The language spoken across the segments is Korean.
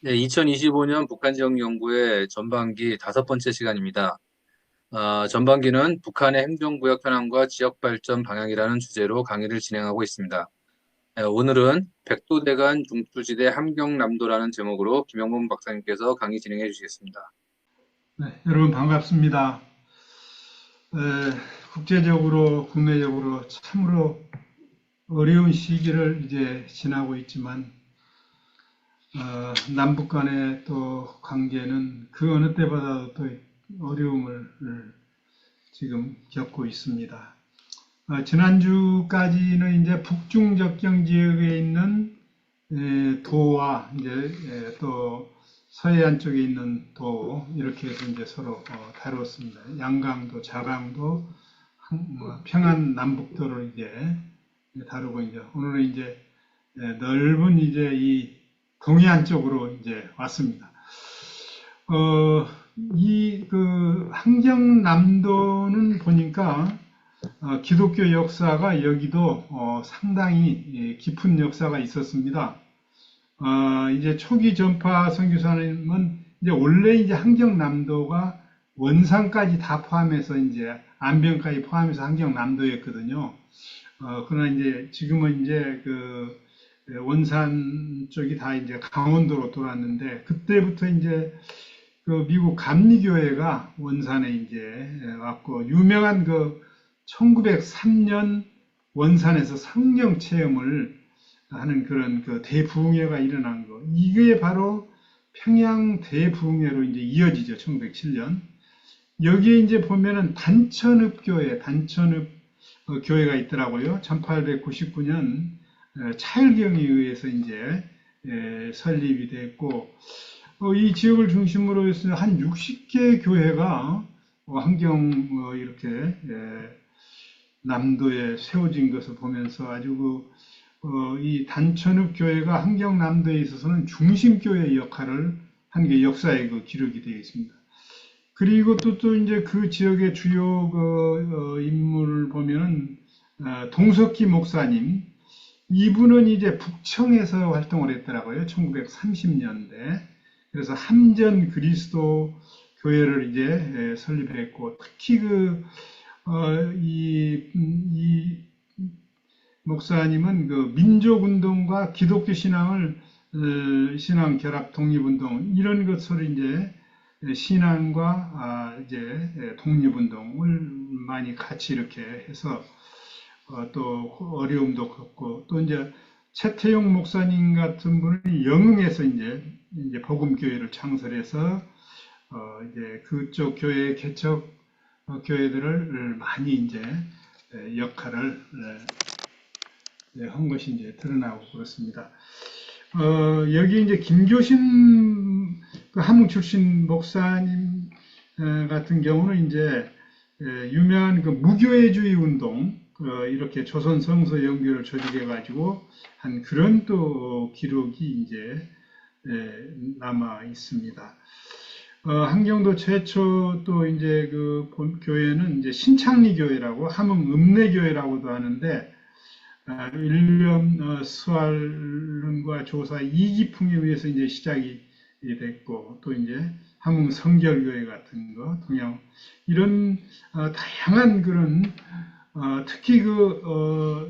네, 2025년 북한지역연구의 전반기 다섯 번째 시간입니다. 전반기는 북한의 행정구역 현황과 지역발전 방향이라는 주제로 강의를 진행하고 있습니다. 네, 오늘은 백두대간 중추지대 함경남도라는 제목으로 김영문 박사님께서 강의 진행해 주시겠습니다. 네, 여러분 반갑습니다. 에, 국제적으로, 국내적으로 참으로 어려운 시기를 이제 지나고 있지만, 남북 간의 또 관계는 그 어느 때보다도 또 어려움을 지금 겪고 있습니다. 지난주까지는 이제 북중 접경 지역에 있는 도와 이제 또 서해안 쪽에 있는 도 이렇게 해서 이제 서로 다뤘습니다. 양강도, 자강도, 평안 남북도를 이제 다루고 이제 오늘은 이제 넓은 이제 이 동해안 쪽으로 이제 왔습니다. 이 그 함경남도는 보니까 기독교 역사가 여기도 상당히 깊은 역사가 있었습니다. 이제 초기 전파 선교사님은 이제 원래 이제 함경남도가 원산까지 다 포함해서 이제 안병까지 포함해서 함경남도였거든요. 그러나 이제 지금은 이제 그 원산 쪽이 다 이제 강원도로 돌았는데 그때부터 이제 그 미국 감리교회가 원산에 이제 왔고 유명한 그 1903년 원산에서 성경 체험을 하는 그런 그 대부흥회가 일어난 거. 이게 바로 평양 대부흥회로 이제 이어지죠. 1907년. 여기에 이제 보면은 단천읍 교회가 있더라고요. 1899년 차일경에 의해서 이제 설립이 됐고, 이 지역을 중심으로 해서 한 60개 교회가 환경 이렇게 남도에 세워진 것을 보면서 아주 이 단천읍 교회가 함경남도에 있어서는 중심교회 역할을 한 게 역사의 그 기록이 되어 있습니다. 그리고 또 이제 그 지역의 주요 인물을 보면은 동석기 목사님, 이분은 이제 북청에서 활동을 했더라고요. 1930년대. 그래서 함전 그리스도 교회를 이제 설립했고, 특히 이 목사님은 그 민족운동과 기독교 신앙 결합 독립운동, 이런 것을 이제 신앙과 이제 독립운동을 많이 같이 이렇게 해서 또 어려움도 겪고 또 이제 최태용 목사님 같은 분은 영흥에서 이제 복음교회를 창설해서 이제 그쪽 교회 개척 교회들을 많이 이제 역할을 한 것이 이제 드러나고 그렇습니다. 여기 이제 김교신 그 함흥 출신 목사님 같은 경우는 이제 유명한 그 무교회주의 운동 이렇게 조선 성서 연구를 조직해 가지고 한 그런 또 기록이 이제 남아 있습니다. 함경도 최초 또 이제 그 교회는 이제 신창리 교회라고 함흥 읍내교회라고도 하는데 일련 수활론과 조사 이기풍에 의해서 이제 시작이 됐고 또 이제 함흥 성결교회 같은 거 동양 이런 다양한 그런 특히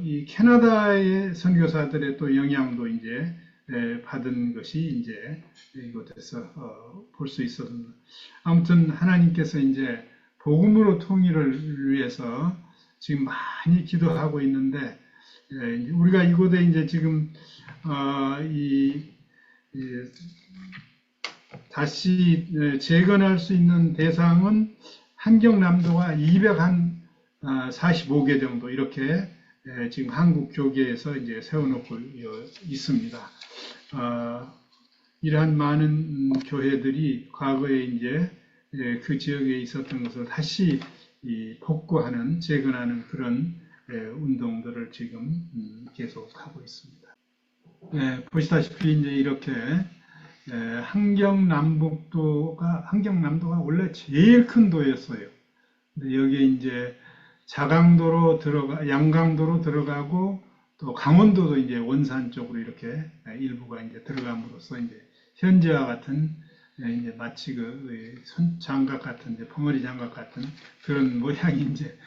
이 캐나다의 선교사들의 또 영향도 이제 받은 것이 이제 이곳에서 볼 수 있었습니다. 아무튼 하나님께서 이제 복음으로 통일을 위해서 지금 많이 기도하고 있는데 우리가 이곳에 이제 지금 다시 재건할 수 있는 대상은 함경남도가 245개 정도 이렇게 지금 한국 교계에서 이제 세워놓고 있습니다. 이러한 많은 교회들이 과거에 이제 그 지역에 있었던 것을 다시 복구하는 재건하는 그런 운동들을 지금 계속하고 있습니다. 보시다시피 이제 이렇게 함경남도가 원래 제일 큰 도였어요. 근데 여기에 이제 양강도로 들어가고 또 강원도도 이제 원산 쪽으로 이렇게 일부가 이제 들어감으로써 이제 현재와 같은 이제 마치 손장갑 같은 이제 벙어리 장갑 같은 그런 모양이 이제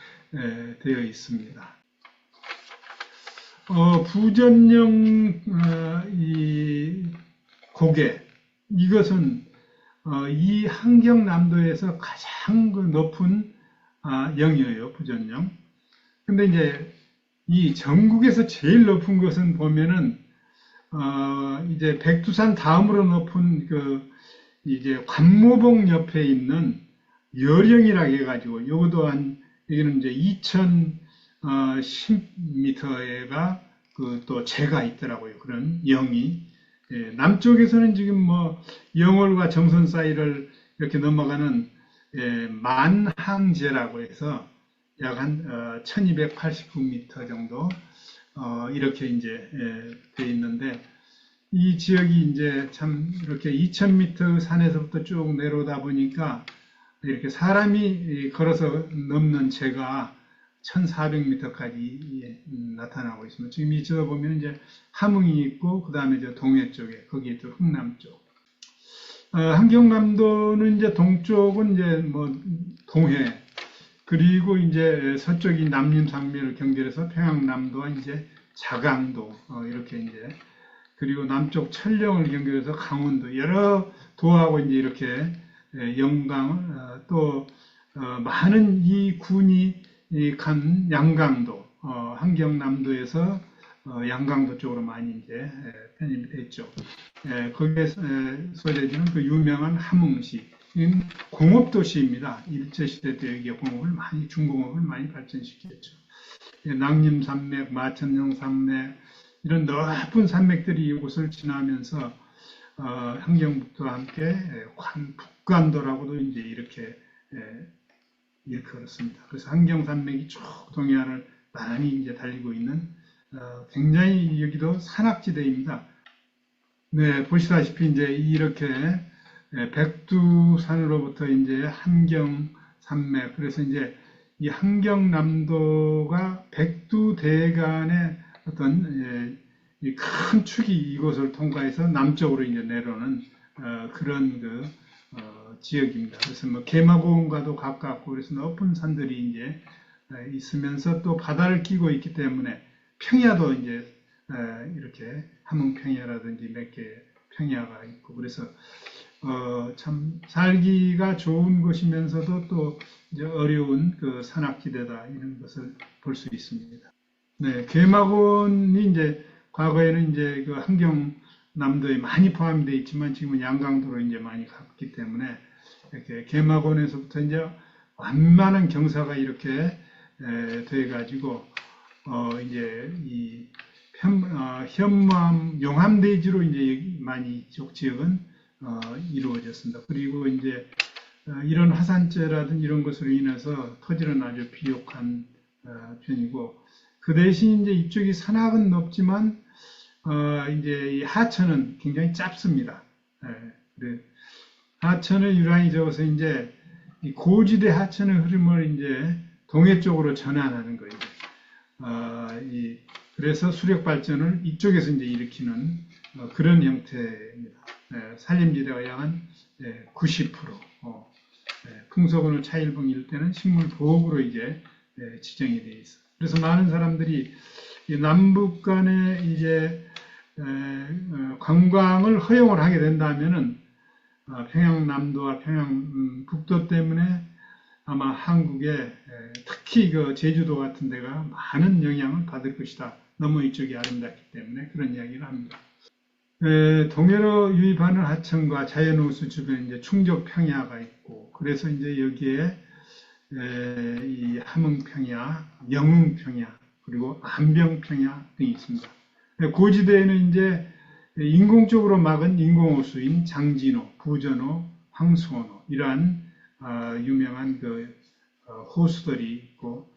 되어 있습니다. 부전용 이 고개 이것은 이 환경남도에서 가장 높은 영이에요, 부전령. 근데 이제 이 전국에서 제일 높은 것은 보면은 이제 백두산 다음으로 높은 이제 관모봉 옆에 있는 여령이라고 해가지고 요것도 여기는 이제 2010m가 또 제가 있더라고요. 그런 영이. 예, 남쪽에서는 지금 뭐 영월과 정선 사이를 이렇게 넘어가는 만항제라고 해서 약 한 1289m 정도 이렇게 이제 돼 있는데 이 지역이 이제 참 이렇게 2000m 산에서부터 쭉 내려오다 보니까 이렇게 사람이 걸어서 넘는 제가 1400m까지 나타나고 있습니다. 지금 이쪽에 보면 이제 함흥이 있고 그 다음에 저 동해 쪽에 거기에 또 흥남 쪽. 한경남도는 이제 동쪽은 이제 뭐 동해 그리고 이제 서쪽이 남림산맥을 경계해서 평양남도와 이제 자강도 이렇게 이제 그리고 남쪽 천령을 경계해서 강원도 여러 도하고 이제 이렇게 영광 또 많은 이 군이 간 양강도 한경남도에서 양강도 쪽으로 많이 이제 편입이 됐죠. 거기에 소재지는 그 유명한 함흥시 공업도시입니다. 일제시대 때 여기에 중공업을 많이 발전시켰죠. 낭림산맥, 마천령산맥 이런 높은 산맥들이 이곳을 지나면서 함경북도와 함께 북간도라고도 이제 이렇게 일컬었습니다. 그래서 함경산맥이 쭉 동해안을 나란히 이제 달리고 있는 굉장히 여기도 산악지대입니다. 네, 보시다시피 이제 이렇게 백두산으로부터 이제 함경산맥 그래서 이제 이 함경남도가 백두대간의 어떤 큰 축이 이곳을 통과해서 남쪽으로 이제 내려오는 그런 지역입니다. 그래서 뭐 개마고원과도 가깝고 그래서 높은 산들이 이제 있으면서 또 바다를 끼고 있기 때문에 평야도 이제 이렇게 함흥평야라든지 몇 개 평야가 있고 그래서 참 살기가 좋은 곳이면서도 또 이제 어려운 그 산악지대다 이런 것을 볼 수 있습니다. 네, 개마고원이 이제 과거에는 이제 그 함경남도에 많이 포함이 되어 있지만 지금은 양강도로 이제 많이 갔기 때문에 이렇게 개마고원에서부터 이제 완만한 경사가 이렇게 돼 가지고 이제 이 현무암 용암대지로 이제 많이 이쪽 지역은 이루어졌습니다. 그리고 이제 이런 화산재라든 이런 것으로 인해서 토질은 아주 비옥한 편이고 그 대신 이제 이쪽이 산악은 높지만 이제 이 하천은 굉장히 짧습니다. 하천의 유랑이 적어서 이제 이 고지대 하천의 흐름을 이제 동해 쪽으로 전환하는 거예요. 그래서 수력 발전을 이쪽에서 이제 일으키는 그런 형태입니다. 산림지대가 약 한 90%, 풍속원을 차일봉일 때는 식물보호구로 이제 지정이 되어 있어요. 그래서 많은 사람들이 남북 간에 이제 관광을 허용을 하게 된다면은 평양남도와 평양북도 때문에 아마 한국에 특히 그 제주도 같은 데가 많은 영향을 받을 것이다. 너무 이쪽이 아름답기 때문에 그런 이야기를 합니다. 동해로 유입하는 하천과 자연호수 주변에 이제 충족평야가 있고 그래서 이제 여기에 이 함흥평야, 영흥평야 그리고 안병평야 등이 있습니다. 고지대에는 이제 인공적으로 막은 인공호수인 장진호, 부전호, 황수원호 이러한 유명한 호수들이 있고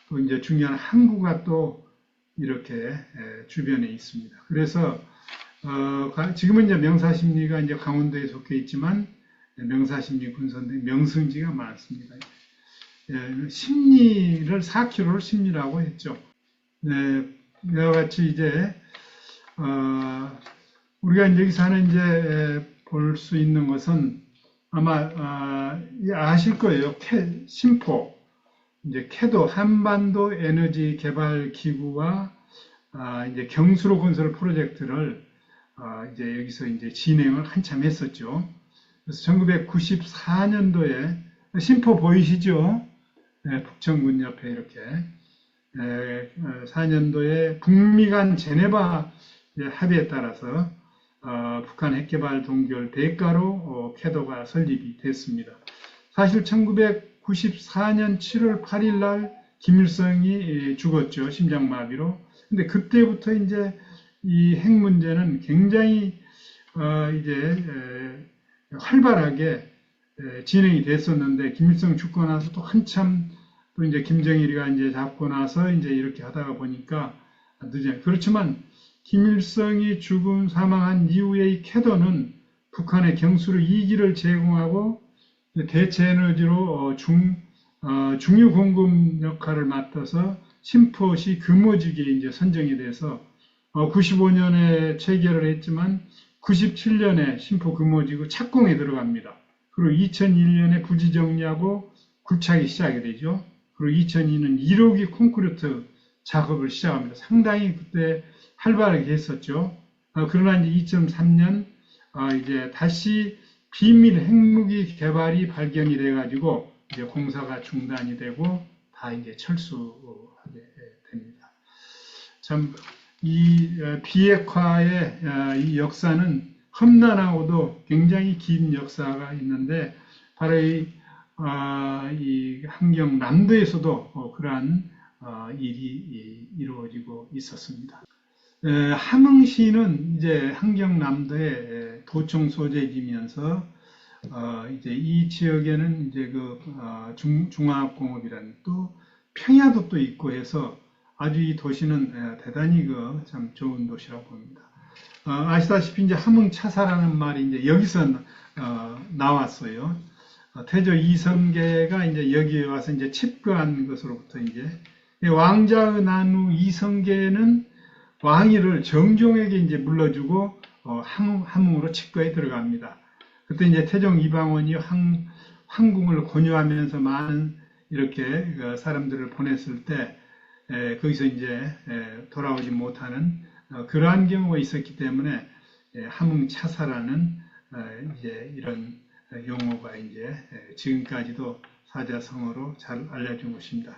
또 이제 중요한 항구가 또 이렇게 주변에 있습니다. 그래서 지금은 이제 명사십리가 이제 강원도에 속해 있지만 명사십리 군선등 명승지가 많습니다. 십리를 4km를 십리라고 했죠. 이와 같이 이제 우리가 여기 사는 이제 볼 수 있는 것은 아마 아실 거예요. 심포 이제 캐도 한반도 에너지 개발 기구와 이제 경수로 건설 프로젝트를 이제 여기서 이제 진행을 한참 했었죠. 그래서 1994년도에 심포 보이시죠? 네, 북천군 옆에 이렇게 4년도에 북미 간 제네바 합의에 따라서 북한 핵개발 동결 대가로 캐도가 설립이 됐습니다. 사실 1994년 7월 8일 날 김일성이 죽었죠. 심장마비로. 근데 그때부터 이제 이 핵 문제는 굉장히 이제 활발하게 진행이 됐었는데 김일성 죽고 나서 또 한참 또 이제 김정일이가 이제 잡고 나서 이제 이렇게 하다가 보니까 늦어요. 그렇지만 김일성이 사망한 이후의 캐도는 북한의 경수로 2기를 제공하고 대체 에너지로 중유 공급 역할을 맡아서 심포시 금오직에 이제 선정이 돼서 95년에 체결을 했지만 97년에 심포 금오지구 착공에 들어갑니다. 그리고 2001년에 부지 정리하고 굴착이 시작이 되죠. 그리고 2002년 1호기 콘크리트 작업을 시작합니다. 상당히 그때 활발하게 했었죠. 그러나 이제 2003년 이제 다시 비밀 핵무기 개발이 발견이 돼가지고 이제 공사가 중단이 되고 다 이제 철수하게 됩니다. 참 이 비핵화의 이 역사는 험난하고도 굉장히 긴 역사가 있는데 바로 이 함경 남도에서도 그러한 일이 이루어지고 있었습니다. 함흥시는 이제 함경남도의 도청 소재지면서 이제 이 지역에는 이제 그 중화학공업이라는 또 평야도 또 있고 해서 아주 이 도시는 대단히 그 참 좋은 도시라고 봅니다. 아시다시피 이제 함흥차사라는 말이 이제 여기서 나왔어요. 태조 이성계가 이제 여기에 와서 이제 칩거한 것으로부터 이제 왕자의 난후 이성계는 왕위를 정종에게 이제 물러주고 함흥으로 칩거에 들어갑니다. 그때 이제 태종 이방원이 황궁을 권유하면서 많은 이렇게 사람들을 보냈을 때 거기서 이제 돌아오지 못하는 그러한 경우가 있었기 때문에 함흥차사라는 이제 이런 용어가 이제 지금까지도 사자성어로 잘 알려진 것입니다.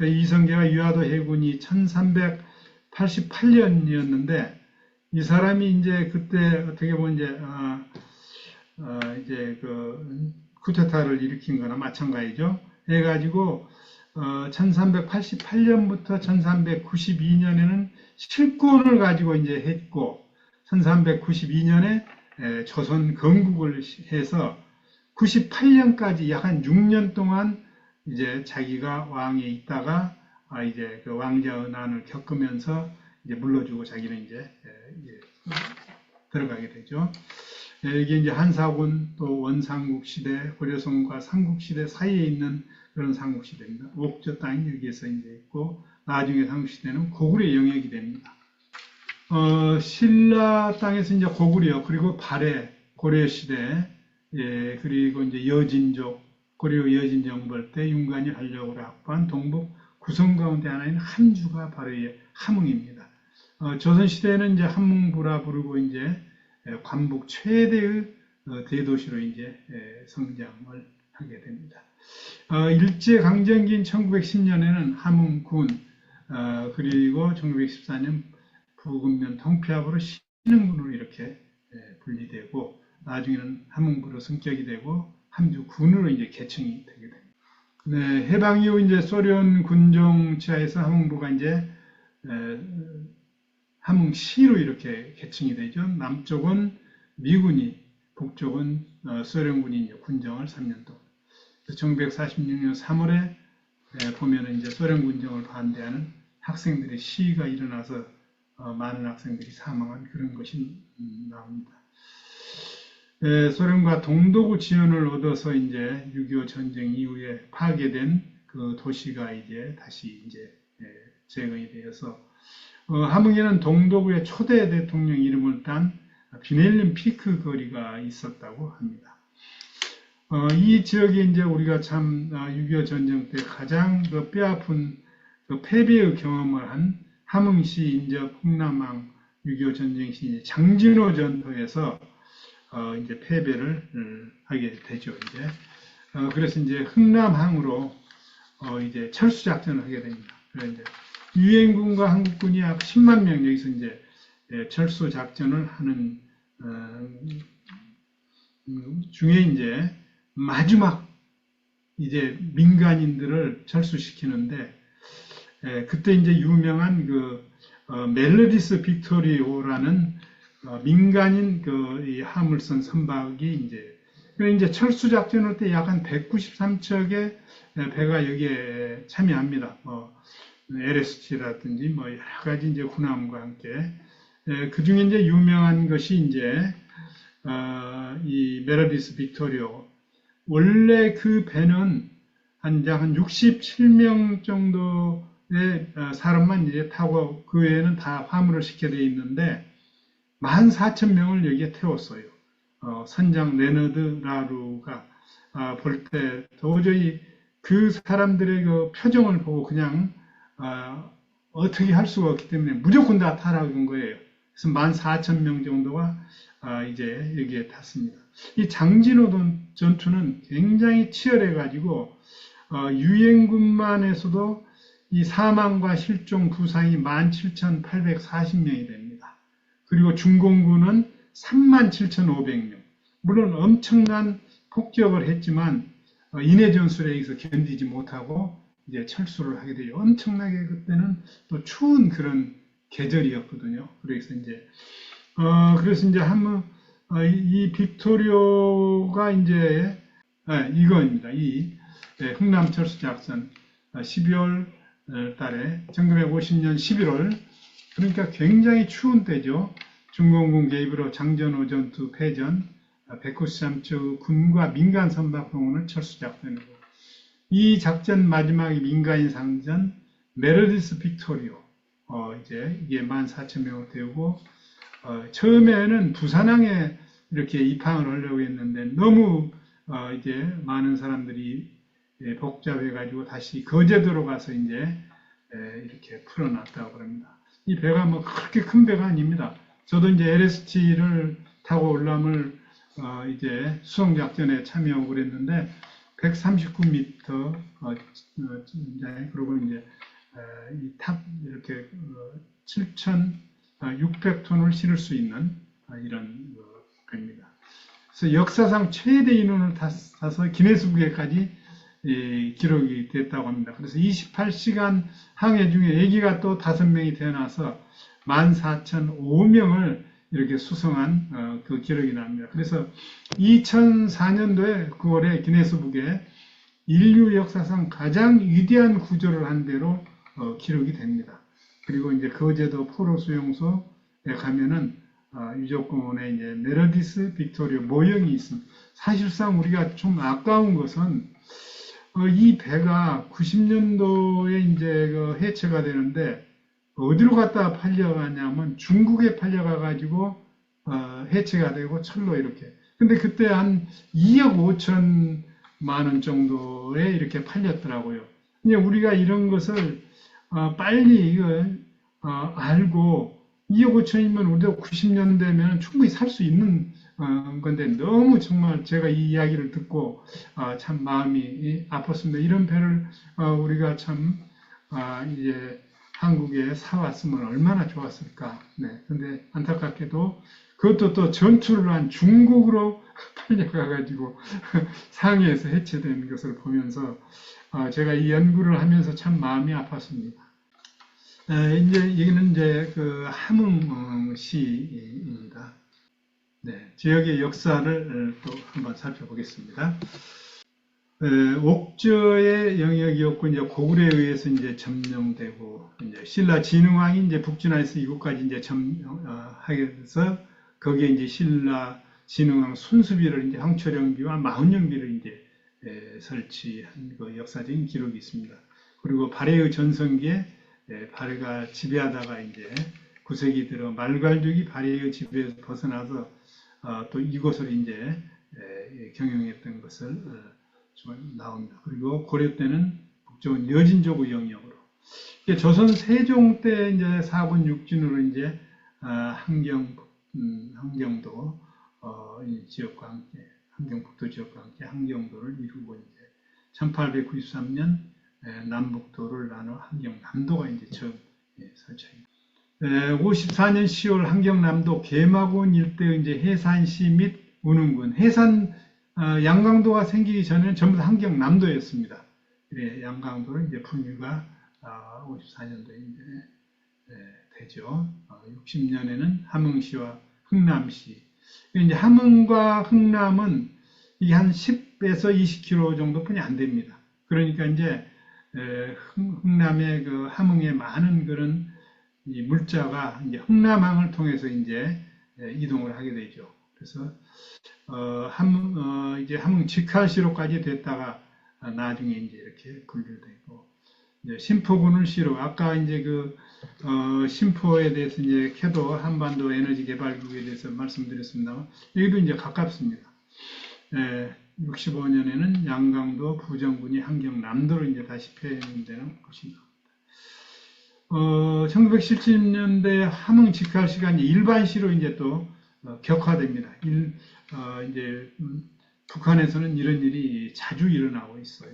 이성계가 유화도 해군이 1388년이었는데 이 사람이 이제 그때 어떻게 보면 이제 그 쿠데타를 일으킨 거나 마찬가지죠. 해가지고 1388년부터 1392년에는 실권을 가지고 이제 했고 1392년에 조선 건국을 해서 98년까지 약 한 6년 동안 이제 자기가 왕에 있다가 이제 그 왕자의 난을 겪으면서 이제 물러주고 자기는 이제 들어가게 되죠. 이게 이제 한사군 또 원삼국 시대, 고려성과 삼국시대 사이에 있는 그런 삼국시대입니다. 옥저 땅이 여기에서 이제 있고 나중에 삼국시대는 고구려 영역이 됩니다. 신라 땅에서 이제 고구려 그리고 발해 고려시대 그리고 이제 여진족 고려 여진정벌 때 윤관이 활력으로 확보한 동북 구성 가운데 하나인 함주가 바로 함흥입니다. 조선시대에는 이제 함흥부라 부르고 이제 관북 최대의 대도시로 이제 성장을 하게 됩니다. 일제강점기인 1910년에는 함흥군 그리고 1914년 부근면 통폐합으로 신흥군으로 이렇게 분리되고 나중에는 함흥부로 승격이 되고 함주군으로 이제 개칭이 되게 됩니다. 네, 해방 이후 이제 소련 군정 치하에서 함흥부가 이제 함흥시로 이렇게 개칭이 되죠. 남쪽은 미군이, 북쪽은 소련군이 이제 군정을 3년 동안. 1946년 3월에 보면은 이제 소련 군정을 반대하는 학생들의 시위가 일어나서 많은 학생들이 사망한 그런 것이 나옵니다. 소련과 동독의 지원을 얻어서 이제 6.25 전쟁 이후에 파괴된 그 도시가 이제 다시 이제 재건이 되어서 함흥에는 동독의 초대 대통령 이름을 딴 비낼륨 피크 거리가 있었다고 합니다. 이 지역에 이제 우리가 참 6.25 전쟁 때 가장 그 뼈아픈 그 패배의 경험을 한 함흥시 인접 흥남항 6.25 전쟁 시 장진호 전투에서 이제 패배를 하게 되죠. 이제 그래서 이제 흥남항으로 이제 철수 작전을 하게 됩니다. 그래서 이제 유엔군과 한국군이 약 10만 명 여기서 이제 철수 작전을 하는 중에 이제 마지막 이제 민간인들을 철수시키는데 그때 이제 유명한 그 멜로디스 빅토리오라는 민간인 그 화물선 선박이 이제 철수 작전할 때 약 한 193척의 배가 여기에 참여합니다. LST라든지 뭐 여러 가지 이제 군함과 함께 그 중에 이제 유명한 것이 이제 이 멜로디스 빅토리오. 원래 그 배는 한 67명 정도의 사람만 이제 타고 그 외에는 다 화물을 시켜져 있는데 14,000명을 여기에 태웠어요. 선장 레너드 라루가 볼 때 도저히 그 사람들의 그 표정을 보고 그냥 어떻게 할 수가 없기 때문에 무조건 다 타라고 한 거예요. 그래서 14,000명 정도가 이제 여기에 탔습니다. 이 장진호 전투는 굉장히 치열해가지고 유엔군만에서도 이 사망과 실종 부상이 17,840명이 됩니다. 그리고 중공군은 37,500명. 물론 엄청난 폭격을 했지만 인해 전술에 의해서 견디지 못하고 이제 철수를 하게 돼요. 엄청나게 그때는 또 추운 그런 계절이었거든요. 그래서 이제 한번 이 빅토리오가 이제 이거입니다. 이 흥남 철수 작전 12월 달에 1950년 11월 그러니까 굉장히 추운 때죠. 중공군 개입으로 장전호 전투 패전 193척 군과 민간 선박동원을 철수 작전으로 이 작전 마지막에 민간인 상전 메르디스 빅토리오 이제 이게 14,000명을 태우고 처음에는 부산항에 이렇게 입항을 하려고 했는데 너무 이제 많은 사람들이 복잡해가지고 다시 거제도로 가서 이제 이렇게 풀어놨다고 합니다. 이 배가 뭐 그렇게 큰 배가 아닙니다. 저도 이제 LST를 타고 올라물 이제 수송 작전에 참여하고 그랬는데 139m 그리고 이제 이 탑 이렇게 7,600톤을 실을 수 있는 이런 겁니다. 그래서 역사상 최대 인원을 타서 기네스북에까지 기록이 됐다고 합니다. 그래서 28시간 항해 중에 아기가 또 5명이 태어나서 14,005명을 이렇게 수송한 그 기록이 납니다. 그래서 2004년도에 9월에 기네스북에 인류 역사상 가장 위대한 구조를 한 대로 기록이 됩니다. 그리고 이제 거제도 포로 수용소에 가면은 유적공원에 이제 메르디스 빅토리오 모형이 있습니다. 사실상 우리가 좀 아까운 것은 이 배가 90년도에 이제 해체가 되는데 어디로 갖다 팔려가냐면 중국에 팔려가가지고 해체가 되고 철로 이렇게. 근데 그때 한 2억 5천만 원 정도에 이렇게 팔렸더라고요. 근데 우리가 이런 것을 빨리 이걸 알고 2억 5천이면 우리도 90년대면 충분히 살 수 있는 건데 너무 정말 제가 이 이야기를 듣고 참 마음이 아팠습니다. 이런 배를 우리가 참 이제 한국에 사왔으면 얼마나 좋았을까. 네. 근데 안타깝게도 그것도 또 전투를 한 중국으로 팔려가가지고 상해에서 해체된 것을 보면서 제가 이 연구를 하면서 참 마음이 아팠습니다. 이제 여기는 이제 그 함흥시입니다. 네, 지역의 역사를 또 한번 살펴보겠습니다. 옥저의 영역이었고 이제 고구려에 의해서 이제 점령되고 이제 신라 진흥왕이 이제 북진해서 이곳까지 이제 점하게 돼서 거기에 이제 신라 진흥왕 순수비를 이제 황초령비와 마흔령비를 이제 설치한 그 역사적인 기록이 있습니다. 그리고 발해의 전성기에 발해가 지배하다가 이제 9세기 들어 말갈죽이 발해의 지배에서 벗어나서 또 이곳을 이제 경영했던 것을 좀 나옵니다. 그리고 고려 때는 북쪽은 여진족의 영역으로 조선 세종 때 이제 4분 6진으로 이제 함경도 이 지역과 함께 함경북도 지역과 함께 함경도를 이루고 이제 1893년 남북도를 나눠 함경남도가 이제 처음 설치합니다. 54년 10월 함경남도 개마고원 일대 이제 해산시 및 운흥군 해산 양강도가 생기기 전에는 전부 다 함경남도였습니다. 그래 양강도를 이제 분유가 54년도에 이제 되죠. 60년에는 함흥시와 흥남시. 이제 함흥과 흥남은 이게 한 10에서 20km 정도뿐이 안 됩니다. 그러니까 이제 흥남의 그 함흥의 많은 그런 이 물자가 이제 흥남항을 통해서 이제 이동을 하게 되죠. 그래서 이제 함흥 직할시로까지 됐다가 나중에 이제 이렇게 분류되고 심포군을 시로 아까 이제 심포에 대해서 이제 캐도 한반도 에너지 개발국에 대해서 말씀드렸습니다만 여기도 이제 가깝습니다. 65년에는 양강도 부정군이 함경남도로 이제 다시 폐행되는 것입니다. 1970년대 함흥 직할 시간이 일반시로 이제 또 격화됩니다. 이제 북한에서는 이런 일이 자주 일어나고 있어요.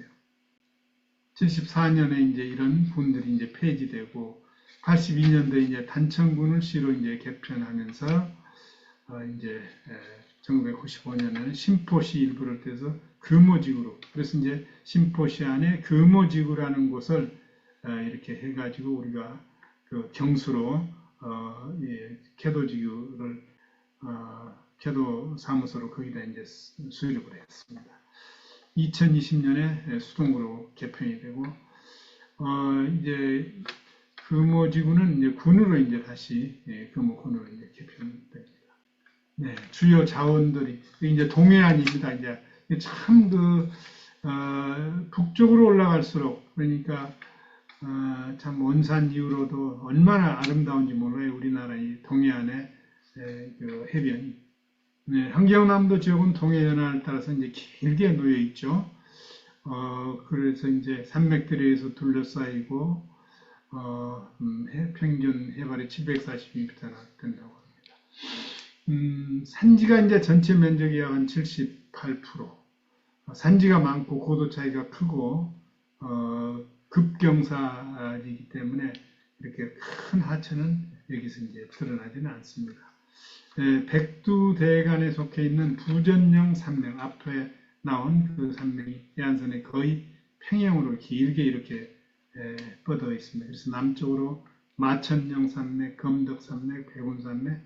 74년에 이제 이런 군들이 이제 폐지되고 82년도에 이제 단천군을 시로 이제 개편하면서 이제 1995년에는 심포시 일부를 떼서 금오지구로 그래서 이제 심포시 안에 금오지구라는 곳을 이렇게 해가지고 우리가 그 경수로 개도지구를 개도 사무소로 거기다 이제 수립을 했습니다. 2020년에 수동구로 개편이 되고 이제 금오지구는 이제 군으로 이제 다시 금오군으로 이제 개편됩니다. 네, 주요 자원들이 이제 동해안입니다. 이제 참 북쪽으로 올라갈수록 그러니까 참 원산 이후로도 얼마나 아름다운지 몰라요. 우리나라 이 동해안의 그 해변이. 네, 함경남도 지역은 동해연안을 따라서 이제 길게 놓여 있죠. 그래서 이제 산맥들에 의해서 둘러싸이고 평균 해발이 742m나 된다고 합니다. 산지가 이제 전체 면적이 약 한 78%. 산지가 많고 고도 차이가 크고 급경사이기 때문에 이렇게 큰 하천은 여기서 이제 드러나지는 않습니다. 백두대간에 속해 있는 부전령 산맥 앞에 나온 그 산맥이 해안선에 거의 평형으로 길게 이렇게 뻗어 있습니다. 그래서 남쪽으로 마천령 산맥, 검덕산맥, 백운산맥,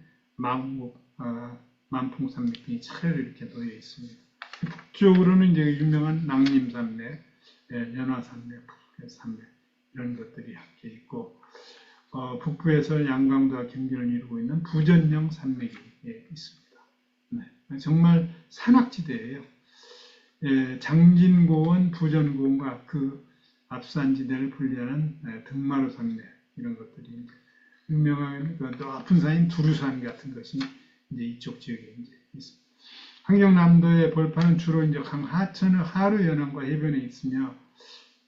만풍산맥 등이 차례로 이렇게 놓여 있습니다. 북쪽으로는 이제 유명한 낭림산맥, 연화산맥, 북산맥 이런 것들이 함께 있고 북부에서 양강도와 경계를 이루고 있는 부전령 산맥이 있습니다. 네, 정말 산악지대예요. 장진고원, 부전고원과 그 앞산지대를 분리하는 등마루 산맥 이런 것들이 유명한 높은 산인 두루산 같은 것이 이제 이쪽 지역에 이제 있습니다. 함경남도의 벌판은 주로 이제 강 하천의 하류 연안과 해변에 있으며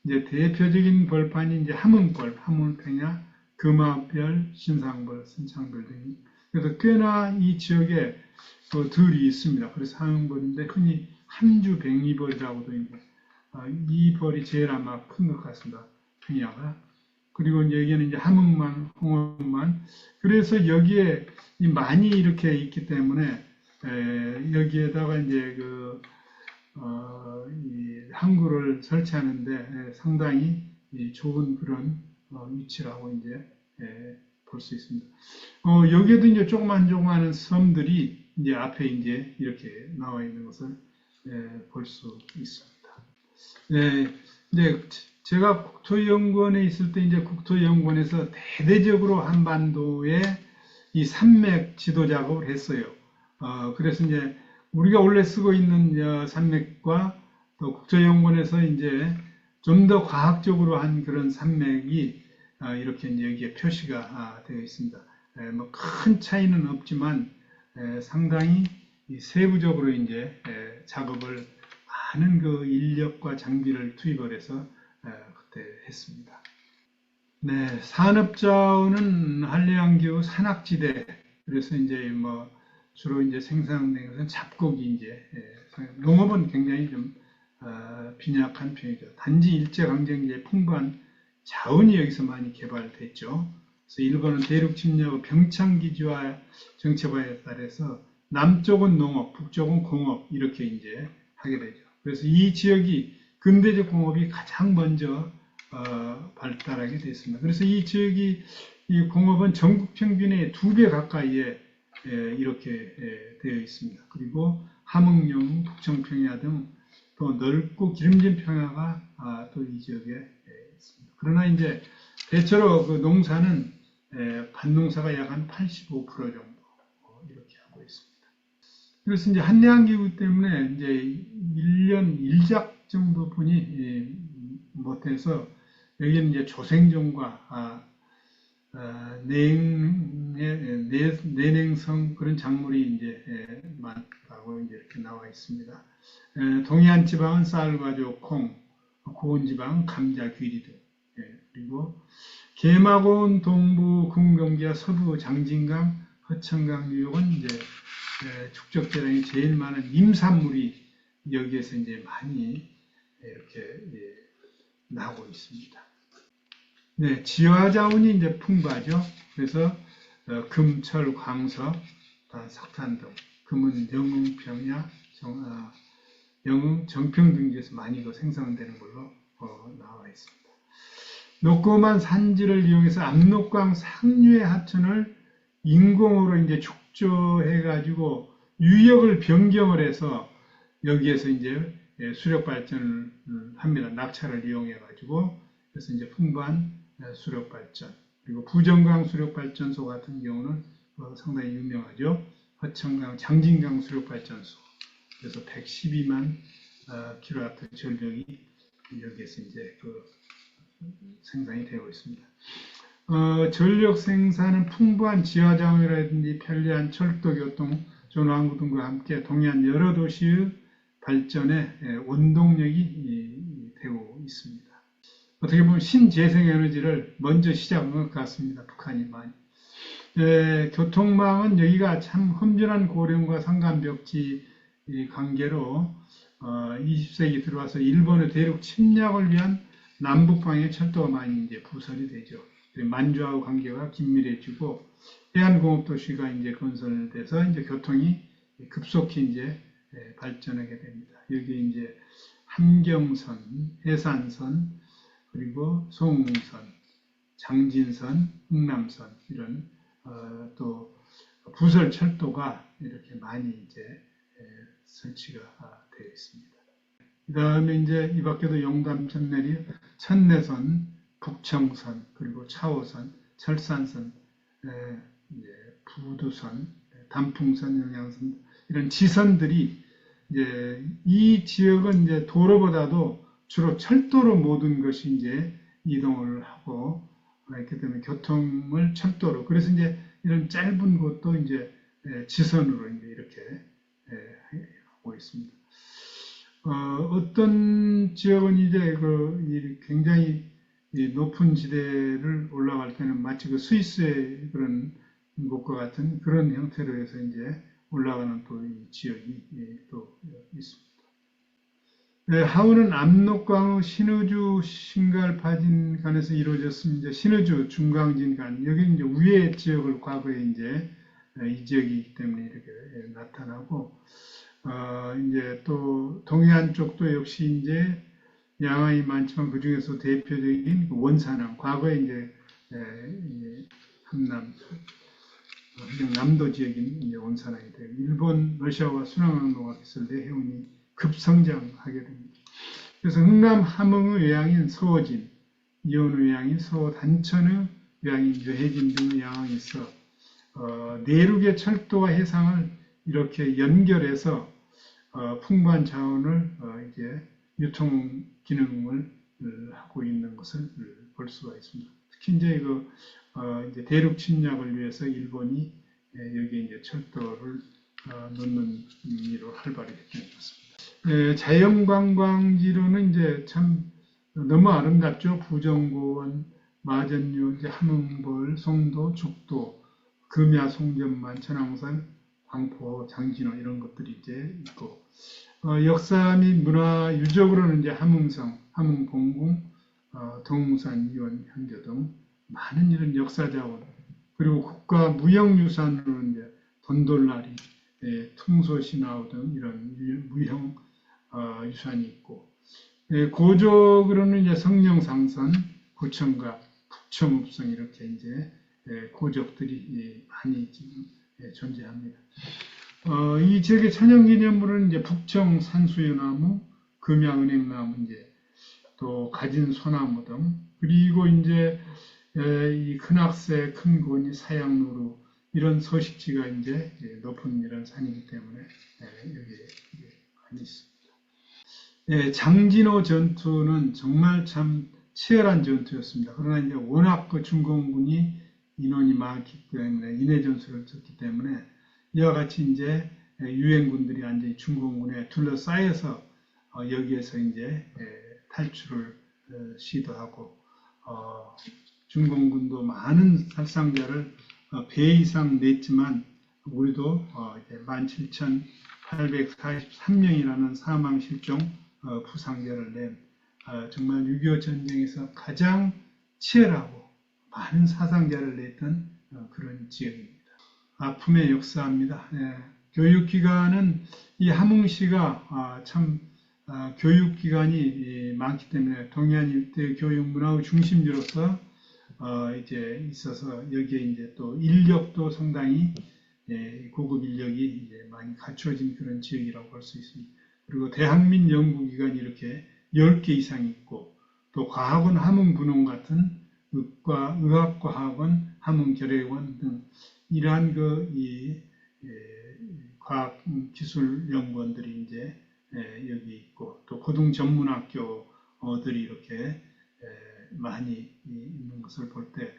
이제 대표적인 벌판이 이제 함흥벌, 함흥평야, 금화별, 신상벌, 선창벌 등이 그래서 꽤나 이 지역에 들이 있습니다. 그래서 함흥벌인데 흔히 함주백리벌이라고도 있고 이 벌이 제일 아마 큰 것 같습니다. 평야가. 그리고 이제 여기는 이제 함흥만, 홍원만. 그래서 여기에 많이 이렇게 있기 때문에 여기에다가 이제 이 항구를 설치하는데 상당히 좋은 그런 위치라고 이제 볼 수 있습니다. 여기에도 이제 조그만 섬들이 이제 앞에 이제 이렇게 나와 있는 것을 볼 수 있습니다. 이제 제가 국토연구원에 있을 때 이제 국토연구원에서 대대적으로 한반도에 이 산맥 지도 작업을 했어요. 그래서 이제 우리가 원래 쓰고 있는 산맥과 또 국토연구원에서 이제 좀 더 과학적으로 한 그런 산맥이 이렇게 이제 여기에 표시가 되어 있습니다. 뭐 큰 차이는 없지만 상당히 세부적으로 이제 작업을 많은 그 인력과 장비를 투입을 해서 그때 했습니다. 네, 산업자원은 한려양기후 산악지대. 그래서 이제 뭐 주로 이제 생산된 것은 잡곡이 이제 농업은 굉장히 좀 빈약한 편이죠. 단지 일제강점기에 풍부한 자원이 여기서 많이 개발됐죠. 그래서 일본은 대륙 침략, 병창기지와 정체화에 따라서 남쪽은 농업, 북쪽은 공업 이렇게 이제 하게 되죠. 그래서 이 지역이 근대적 공업이 가장 먼저 발달하게 됐습니다. 그래서 이 지역이 이 공업은 전국 평균의 2배 가까이에 이렇게 되어 있습니다. 그리고 함흥영, 북청평야 등 또 넓고 기름진 평야가 또 이 지역에 있습니다. 그러나 이제 대체로 그 농사는 밭농사가 약 한 85% 정도 이렇게 하고 있습니다. 그래서 이제 한량기후 때문에 이제 1년 1작 정도뿐이 못해서 여기는 이제 조생종과 내냉성 그런 작물이 이제 많다고 이제 이렇게 나와 있습니다. 동해안 지방은 쌀과 조, 콩, 고원 지방은 감자, 귀리 등. 그리고 개마고원 동부 금경기와 서부 장진강, 허천강 유역은 이제 축적재량이 제일 많은 임산물이 여기에서 이제 많이 이렇게 나고 있습니다. 네, 지하자원이 이제 풍부하죠. 그래서 금, 철, 광석, 석탄 등 금은 영흥, 평야, 영흥, 정평 등지에서 많이 생성되는 걸로 나와 있습니다. 녹고만 산지를 이용해서 압록강 상류의 하천을 인공으로 이제 축조해가지고 유역을 변경을 해서 여기에서 이제 수력 발전을 합니다. 낙차를 이용해가지고 그래서 이제 풍부한 수력 발전 그리고 부정강 수력 발전소 같은 경우는 상당히 유명하죠. 허천강, 장진강 수력 발전소 그래서 112만 킬로와트 전력이 여기에서 이제 생산이 되고 있습니다. 전력 생산은 풍부한 지하자원이라든지 편리한 철도 교통, 전환구 등과 함께 동해안 여러 도시의 발전에 원동력이 되고 있습니다. 어떻게 보면 신재생에너지를 먼저 시작한 것 같습니다. 북한이 많이. 교통망은 여기가 참 험준한 고령과 산간벽지 관계로 20세기 들어와서 일본의 대륙 침략을 위한 남북방의 철도가 많이 이제 부설이 되죠. 만주하고 관계가 긴밀해지고 해안공업도시가 이제 건설돼서 이제 교통이 급속히 이제 발전하게 됩니다. 여기 이제 함경선, 해산선, 그리고 송웅선, 장진선, 흥남선 이런 또 부설 철도가 이렇게 많이 이제 설치가 되어 있습니다. 그 다음에 이제 이 밖에도 용담 천내리, 천내선, 북청선, 그리고 차오선, 철산선, 부두선, 단풍선, 영양선 이런 지선들이 이제 이 지역은 이제 도로보다도 주로 철도로 모든 것이 이제 이동을 하고 그렇기 때문에 교통을 철도로 그래서 이제 이런 짧은 곳도 이제 지선으로 이제 이렇게 하고 있습니다. 어떤 지역은 이제 굉장히 높은 지대를 올라갈 때는 마치 그 스위스의 그런 곳과 같은 그런 형태로 해서 이제 올라가는 또 이 지역이 또 있습니다. 네, 하우는 압록강의 신의주 신갈파진 간에서 이루어졌습니다. 신의주 중강진 간 여기 이제 위에 지역을 과거에 이제 이 지역이기 때문에 이렇게 나타나고 이제 또 동해안 쪽도 역시 이제 양안이 많지만 그 중에서 대표적인 원산항 과거에 이제 함남 남도 지역인 이제 원산항이 되고 일본, 러시아와 순환항로가 개설돼 해운이 급성장하게 됩니다. 그래서 흥남 함흥의 외양인 서어진, 이온의 외양인 서단천의 외양인 여해진 등의 양항이 있어 내륙의 철도와 해상을 이렇게 연결해서 풍부한 자원을 이제 유통 기능을 하고 있는 것을 볼 수가 있습니다. 특히 이제 이제 대륙 침략을 위해서 일본이 여기에 이제 철도를 놓는 일로 활발히 했던 것 같습니다. 자연관광지로는 이제 참 너무 아름답죠. 부정고원, 마전류, 이제 함흥벌, 송도, 죽도, 금야, 송전만, 천왕산, 광포, 장진호 이런 것들이 이제 있고 역사 및 문화 유적으로는 이제 함흥성, 함흥봉궁, 동산, 이원, 현교 등 많은 이런 역사 자원 그리고 국가 무형유산으로는 이제 돈돌나리, 퉁소신화우 등 이런 무형 유산이 있고 고적으로는 이제 성령상선, 구청각, 북청읍성 이렇게 이제 고적들이 많이 지금 존재합니다. 이 지역의 천연기념물은 이제 북청 산수유나무, 금야은행나무, 이제 또 가진 소나무 등 그리고 이제 이 큰악새, 큰고니, 사양노루 이런 서식지가 이제 높은 이런 산이기 때문에 여기에 많이 있습니다. 장진호 전투는 정말 참 치열한 전투였습니다. 그러나 이제 워낙 그 중공군이 인원이 많기 때문에 인해 전술을 썼기 때문에 이와 같이 이제 유엔군들이 완전히 중공군에 둘러싸여서 여기에서 이제 탈출을 시도하고 중공군도 많은 살상자를 배 이상 냈지만 우리도 17,843명이라는 사망 실종 부상자를 낸 정말 6.25 전쟁에서 가장 치열하고 많은 사상자를 냈던 그런 지역입니다. 아픔의 역사입니다. 교육기관은 이 함흥시가 참 교육기관이 많기 때문에 동해안 일대 교육 문화의 중심지로서 이제 있어서 여기에 이제 또 인력도 상당히 고급 인력이 이제 많이 갖춰진 그런 지역이라고 볼 수 있습니다. 그리고 대학민 연구기관이 이렇게 10개 이상 있고 또 과학원 함흥분원 같은 의학과학원, 함흥결핵원 등 이러한 과학기술연구원들이 이제 여기 있고 또 고등전문학교들이 이렇게 많이 있는 것을 볼 때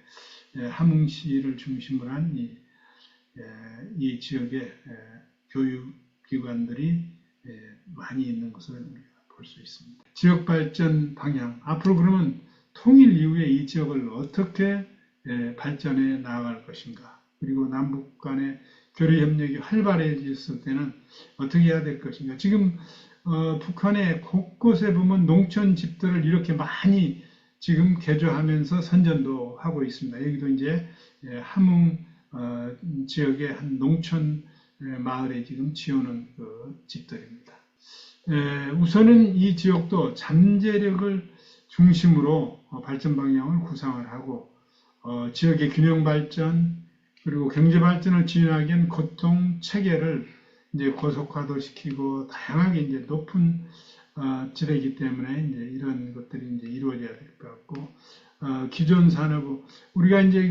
함흥시를 중심으로 한 이 지역의 교육기관들이 많이 있는 것을 우리가 볼 수 있습니다. 지역 발전 방향 앞으로 그러면 통일 이후에 이 지역을 어떻게 발전해 나아갈 것인가 그리고 남북 간의 교류 협력이 활발해졌을 때는 어떻게 해야 될 것인가 지금 북한의 곳곳에 보면 농촌 집들을 이렇게 많이 지금 개조하면서 선전도 하고 있습니다. 여기도 이제 함흥 지역의 한 농촌 마을에 지금 지어놓은 그 집들입니다. 우선은 이 지역도 잠재력을 중심으로 발전 방향을 구상을 하고 지역의 균형 발전 그리고 경제 발전을 지원하기 위한 고통 체계를 이제 고속화도 시키고 다양하게 이제 높은 지대이기 때문에 이제 이런 것들이 이제 이루어져야 될 것 같고 기존 산업 우리가 이제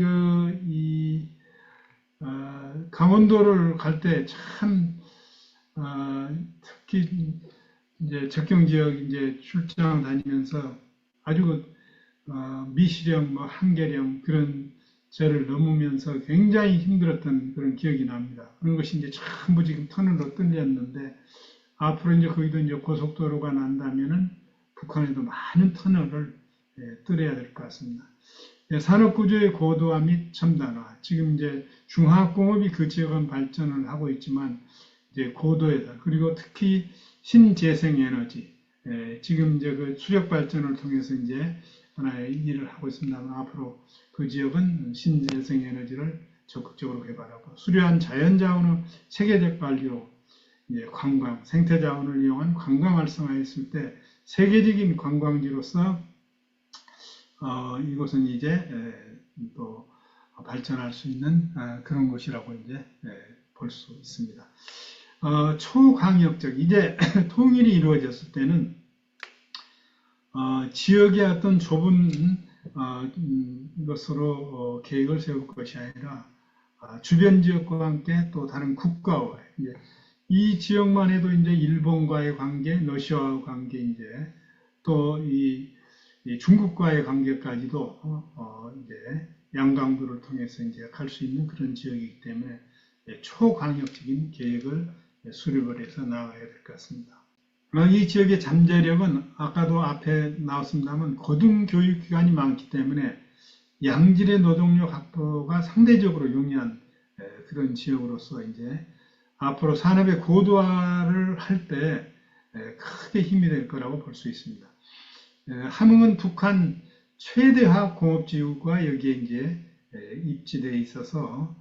강원도를 갈 때 참 특히 이제 적경 지역 이제 출장 다니면서 아주 미시령, 한계령 그런 절을 넘으면서 굉장히 힘들었던 그런 기억이 납니다. 그런 것이 이제 전부 지금 터널로 뚫렸는데 앞으로 이제 거기도 이제 고속도로가 난다면은 북한에도 많은 터널을 뚫어야 될 것 같습니다. 산업구조의 고도화 및 첨단화. 지금 이제 중화학공업이 그 지역은 발전을 하고 있지만 이제 고도에다 그리고 특히 신재생에너지. 지금 이제 그 수력 발전을 통해서 이제 하나의 일을 하고 있습니다만 앞으로 그 지역은 신재생에너지를 적극적으로 개발하고 수려한 자연자원의 세계적 관리로 이제 관광, 생태자원을 이용한 관광 활성화했을 때 세계적인 관광지로서 이곳은 이제 또 발전할 수 있는 그런 곳이라고 이제 볼 수 있습니다. 초강력적 이제 통일이 이루어졌을 때는 지역의 어떤 좁은 것으로 계획을 세울 것이 아니라 주변 지역과 함께 또 다른 국가와 이제 이 지역만 해도 이제 일본과의 관계, 러시아와의 관계 이제 또 이 중국과의 관계까지도 이제 양강도를 통해서 이제 갈 수 있는 그런 지역이기 때문에 초광역적인 계획을 수립을 해서 나가야 될 것 같습니다. 이 지역의 잠재력은 아까도 앞에 나왔습니다만 고등교육기관이 많기 때문에 양질의 노동력 확보가 상대적으로 용이한 그런 지역으로서 이제 앞으로 산업의 고도화를 할 때 크게 힘이 될 거라고 볼 수 있습니다. 함흥은 북한 최대 화학공업지구가 여기에 이제 입지되어 있어서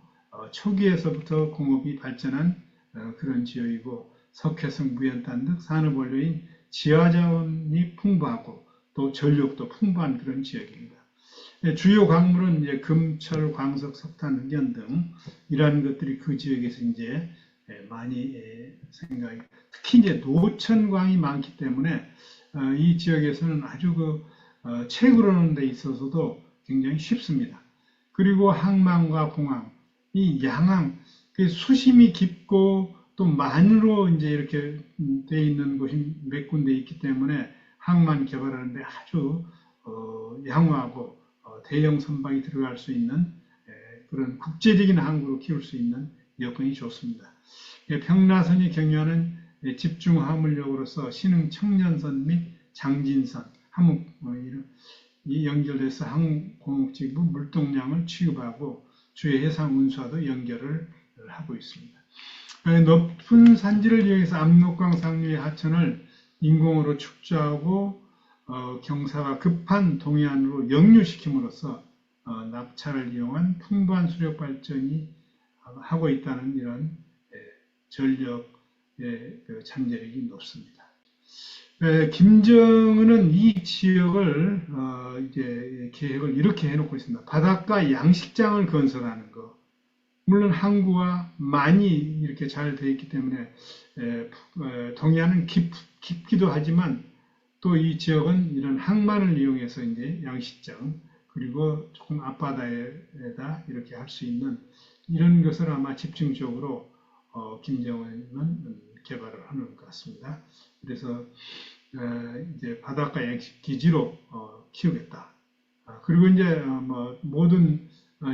초기에서부터 공업이 발전한 그런 지역이고 석회성, 무연탄 등 산업원료인 지하자원이 풍부하고 또 전력도 풍부한 그런 지역입니다. 주요 광물은 이제 금, 철, 광석, 석탄, 흑연 등 이러한 것들이 그 지역에서 이제 많이 생각이 특히 이제 노천광이 많기 때문에 이 지역에서는 아주 채굴하는 데 있어서도 굉장히 쉽습니다. 그리고 항만과 공항, 이 양항, 수심이 깊고 또 만으로 이제 이렇게 돼 있는 곳이 몇 군데 있기 때문에 항만 개발하는데 아주 양호하고 대형 선박이 들어갈 수 있는 그런 국제적인 항구로 키울 수 있는 여건이 좋습니다. 평라선이 경유하는 집중 화물역으로서 신흥 청년선 및 장진선, 함흥 이 연결돼서 항공업지구 물동량을 취급하고 주요 해상 운수와도 연결을 하고 있습니다. 높은 산지를 이용해서 압록강 상류의 하천을 인공으로 축조하고 경사가 급한 동해안으로 역류시킴으로써 낙차를 이용한 풍부한 수력 발전이 하고 있다는 이런 전력의 잠재력이 높습니다. 김정은은 이 지역을 이제 계획을 이렇게 해놓고 있습니다. 바닷가 양식장을 건설하는 것. 물론 항구와 많이 이렇게 잘 되어 있기 때문에 동해안은 깊기도 하지만 또 이 지역은 이런 항만을 이용해서 이제 양식장 그리고 조금 앞바다에다 이렇게 할 수 있는 이런 것을 아마 집중적으로 김정은은 개발을 하는 것 같습니다. 그래서 이제 바닷가 양식 기지로 키우겠다. 그리고 이제 모든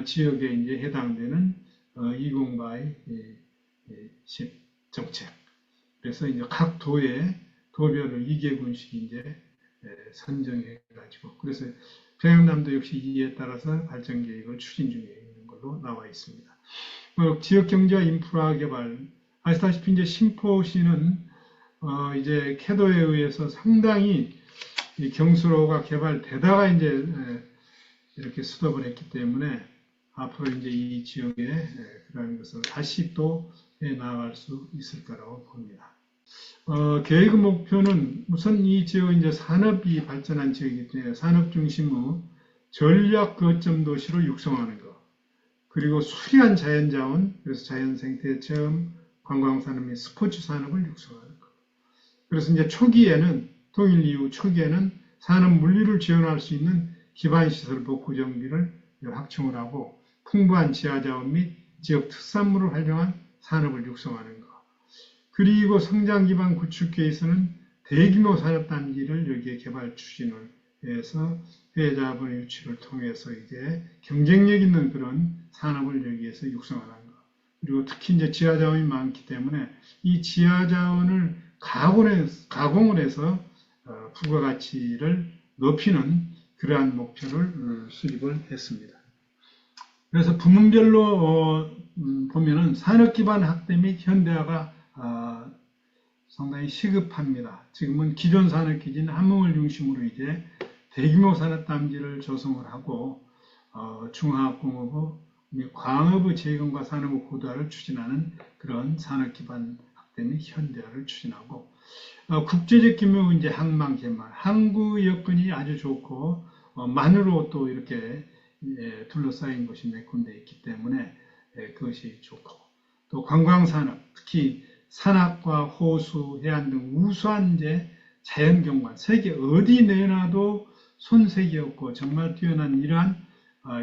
지역에 이제 해당되는 20by10 정책. 그래서 이제 각 도별을 2개군씩 이제 선정해 가지고 그래서 평양남도 역시 이에 따라서 발전 계획을 추진 중에 있는 걸로 나와 있습니다. 지역 경제와 인프라 개발 아시다시피 이제 신포시는 이제 캐도에 의해서 상당히 이 경수로가 개발되다가 이제 이렇게 스톱을 했기 때문에 앞으로 이제 이 지역에 그러한 것을 다시 또 해 나갈 수 있을 거라고 봅니다. 계획 목표는 우선 이 지역은 이제 산업이 발전한 지역이기 때문에 산업 중심의 전략 거점 도시로 육성하는 것. 그리고 수려한 자연자원, 그래서 자연생태 체험, 관광산업 및 스포츠 산업을 육성하는 것. 그래서 이제 초기에는, 통일 이후 초기에는 산업 물류를 지원할 수 있는 기반시설 복구 정비를 확충을 하고 풍부한 지하자원 및 지역 특산물을 활용한 산업을 육성하는 것. 그리고 성장 기반 구축 위해서는 대규모 산업단지를 여기에 개발 추진을 해서 해외자본의 유치를 통해서 이제 경쟁력 있는 그런 산업을 여기에서 육성하는 것. 그리고 특히 이제 지하자원이 많기 때문에 이 지하자원을 가공을 해서 부가가치를 높이는 그러한 목표를 수립을 했습니다. 그래서 부문별로 보면은 산업기반 확대 및 현대화가 상당히 시급합니다. 지금은 기존 산업기지는 함흥을 중심으로 이제 대규모 산업단지를 조성을 하고 중화학공업, 광업의 재건과 산업의 고도화를 추진하는 그런 산업기반 확대 및 현대화를 추진하고 국제적 규모의 이제 항만 개발, 항구 여건이 아주 좋고 만으로 또 이렇게 둘러싸인 곳이 몇 군데 있기 때문에 그것이 좋고 또 관광산업, 특히 산악과 호수, 해안 등 우수한 이제 자연경관, 세계 어디 내놔도 손색이 없고 정말 뛰어난 이러한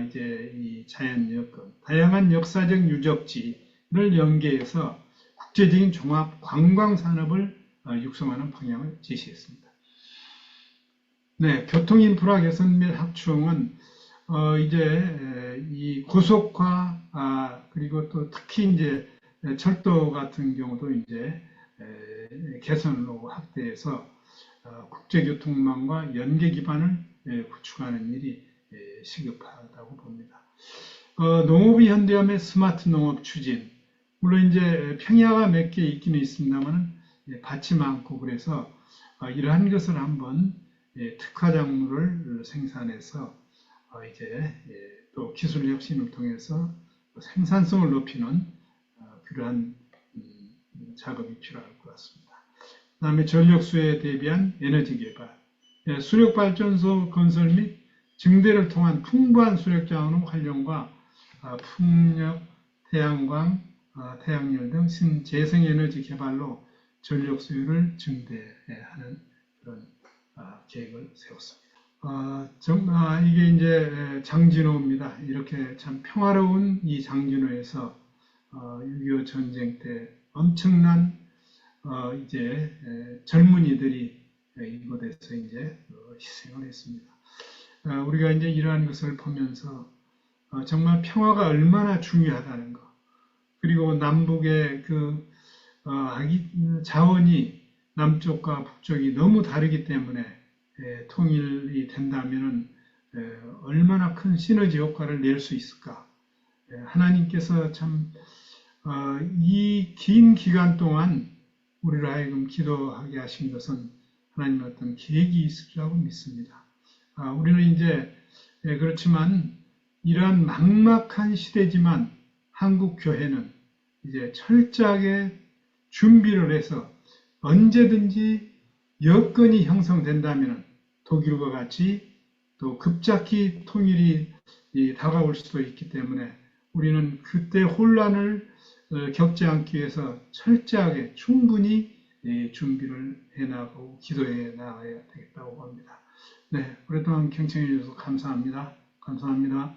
이제 이 자연 여건, 다양한 역사적 유적지를 연계해서 국제적인 종합 관광 산업을 육성하는 방향을 제시했습니다. 네, 교통 인프라 개선 및 확충은 이제 이 고속화, 그리고 또 특히 이제 철도 같은 경우도 이제 개선으로 확대해서 국제교통망과 연계 기반을 구축하는 일이 시급하다고 봅니다. 농업의 현대함의 스마트 농업 추진. 물론 이제 평야가 몇 개 있기는 있습니다만 밭이 많고 그래서 이러한 것을 한번 특화 작물을 생산해서 이제 또 기술 혁신을 통해서 생산성을 높이는 그러한 작업이 필요할 것 같습니다. 그다음에 전력 수요에 대비한 에너지 개발, 수력 발전소 건설 및 증대를 통한 풍부한 수력 자원의 활용과 풍력, 태양광, 태양열 등 신재생 에너지 개발로 전력 수요를 증대하는 그런 계획을 세웠습니다. 이게 이제 장진호입니다. 이렇게 참 평화로운 이 장진호에서 6.25 전쟁 때 엄청난 이제 젊은이들이 이곳에서 이제 희생을 했습니다. 우리가 이제 이러한 것을 보면서 정말 평화가 얼마나 중요하다는 것, 그리고 남북의 그 자원이 남쪽과 북쪽이 너무 다르기 때문에 통일이 된다면은 얼마나 큰 시너지 효과를 낼 수 있을까? 하나님께서 참 이 긴 기간 동안 우리를 하여금 기도하게 하신 것은 하나님의 어떤 계획이 있을 줄알고 믿습니다. 우리는 이제 그렇지만 이러한 막막한 시대지만 한국 교회는 이제 철저하게 준비를 해서 언제든지 여건이 형성된다면 독일과 같이 또 급작히 통일이 다가올 수도 있기 때문에 우리는 그때 혼란을 겪지 않기 위해서 철저하게 충분히 준비를 해나가고 기도해 나가야 되겠다고 봅니다. 네, 오랫동안 경청해 주셔서 감사합니다. 감사합니다.